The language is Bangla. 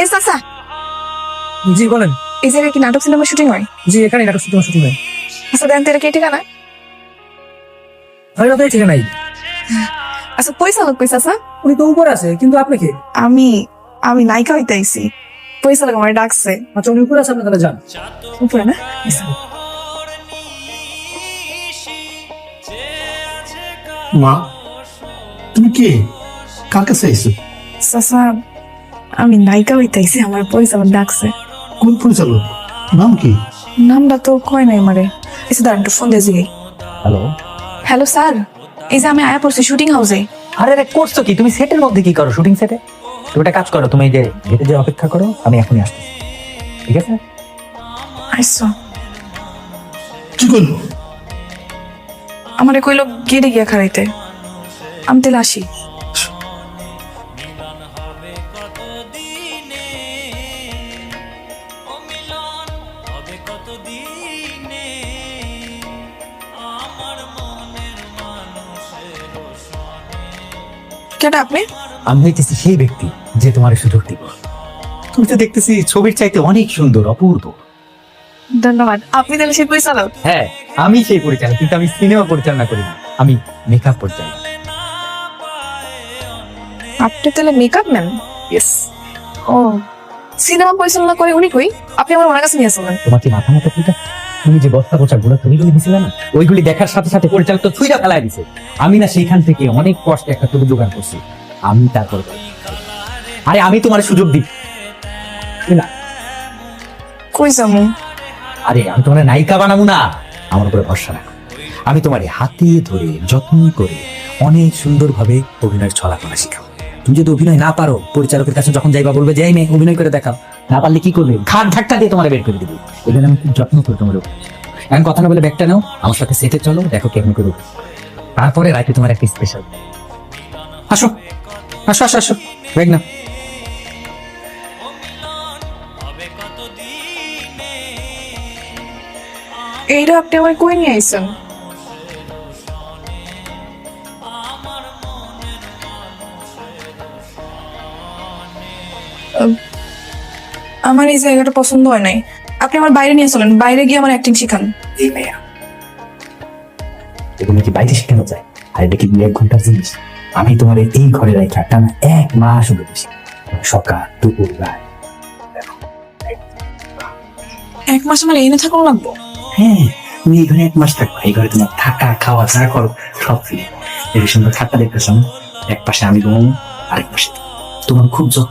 এই চাচা, জি বলেন। এই জায়গায় কি নাটক সিনেমা শুটিং হয়? জি এখানে নাটক শুটিং হয়। আচ্ছা দেন তো, এটা কি ঠিকানা? হয় না তো ঠিক নাই। আচ্ছা পরিচালক কই চাচা? উনি তো উপরে আছে, কিন্তু আপনি কি? আমি আমি নায়িকা হইতে আইছি, পরিচালক আমার ডাকছে। আচ্ছা উনি উপরে আছে, আপনি তাহলে যান। উপরে না? মা, তুমি কে? কার কাছে আইছো? চাচা আমি নায়িকা হইতে আইছি, আমার পরিচালক ডাকছে। কোন পরিচালক? নাম কি? নামটা তো কয় নাই আমারে। এসে দাঁড়ান একটু ফোন দিয়ে জিগাই। হ্যালো। হ্যালো স্যার, এই যে আমি আয়া পড়ছি শুটিং হাউসে। আরে রে, করছো কি তুমি? সেটের মধ্যে কি করো? শুটিং সেটে? তুমি একটা কাজ করো, তুমি এই যে গেটে যে অপেক্ষা করো, আমি এখনই আসছি, ঠিক আছে? আইসো। কি করলো? আমারে কইলো গেড়ে গিয়া খাড়াইতে, আমি তাহলে আসি। কেটা আপনি? আমি হইতেছি সেই ব্যক্তি যে তোমার সুযোগ দিব। তুমি তো দেখতেছি ছবির চাইতে অনেক সুন্দর, অপূর্ব। ধন্যবাদ। আপনি তাহলে সেই পরিচালক? হ্যাঁ, আমি সেই পরিচালক, কিন্তু আমি সিনেমা পরিচালনা করি না, আমি মেকআপ পরিচালনা। আপনি তাহলে মেকআপ ম্যান? ইয়েস। ও, সিনেমা পরিচালনা করে উনি কই? আপনি আমার ওনার কাছে নিয়ে আসলেন। তোমার কি মাথা মতো কিটা? তুমি যে বস্তা পোচা গুলো তুলিগুলি দিছিলে না, ওইগুলি দেখার সাথে সাথে পরিচালক তো ছুঁইরা ফেলায় দিছে। আমি না সেইখান থেকে অনেক কষ্টে একটা তুলি জোগাড় করছি, আমি তারপরে। আরে আমি তোমার সুযোগ দিই না। কই যাবো? আরে আমি তোমার নায়িকা বানাবো না, আমার উপরে ভরসা রাখো। আমি তোমার হাতে ধরে যত্ন করে অনেক সুন্দরভাবে অভিনয়ের ছলাকলা শিখাবো। তুমি যদি অভিনয় না পারো, পরিচালকের কাছে যখন যাইবা বলবে যে এই মেয়ে অভিনয় করে দেখাও। না পারলে কি করবে? ঘাট ধাক্কা দিয়ে তোমার বের করে দিবে। এখানে আমি খুব যত্ন করি তোমার উপর। এখন কথা না বলে ব্যাগটা নাও, আমার সাথে সেটে চলো, দেখো কেমন করে। তারপরে রাতে তোমার একটা স্পেশাল। আসো আসো আসো আসো, ব্যাগ না। এইটা আপনি আমার কই নিয়ে আইছেন? আমার এই জায়গাটা পছন্দ হয় নাই, আপনি আমার বাইরে নিয়ে চলেন, বাইরে গিয়ে আমার অ্যাক্টিং শিখান। এই ভাইয়া, এগুলো কি বাইরে শেখানো যায়? আর এটা কি 2-1 ঘন্টার জিনিস? আমি তোমার এই ঘরে রেখে টানা 1 মাস হলো বেশি, সকাল দুপুর রাত। 1 মাস আমার এনে থাকুন লাগবো? হ্যাঁ, তুমি এই ঘরে 1 মাস থাকবা। এই ঘরে তোমার থাকা খাওয়া যা করো সব ফ্রি। এই সুন্দর থাকা দেখতেছ, এক পাশে আমি ঘুম, আরেক পাশে তোমার খুব যত্ন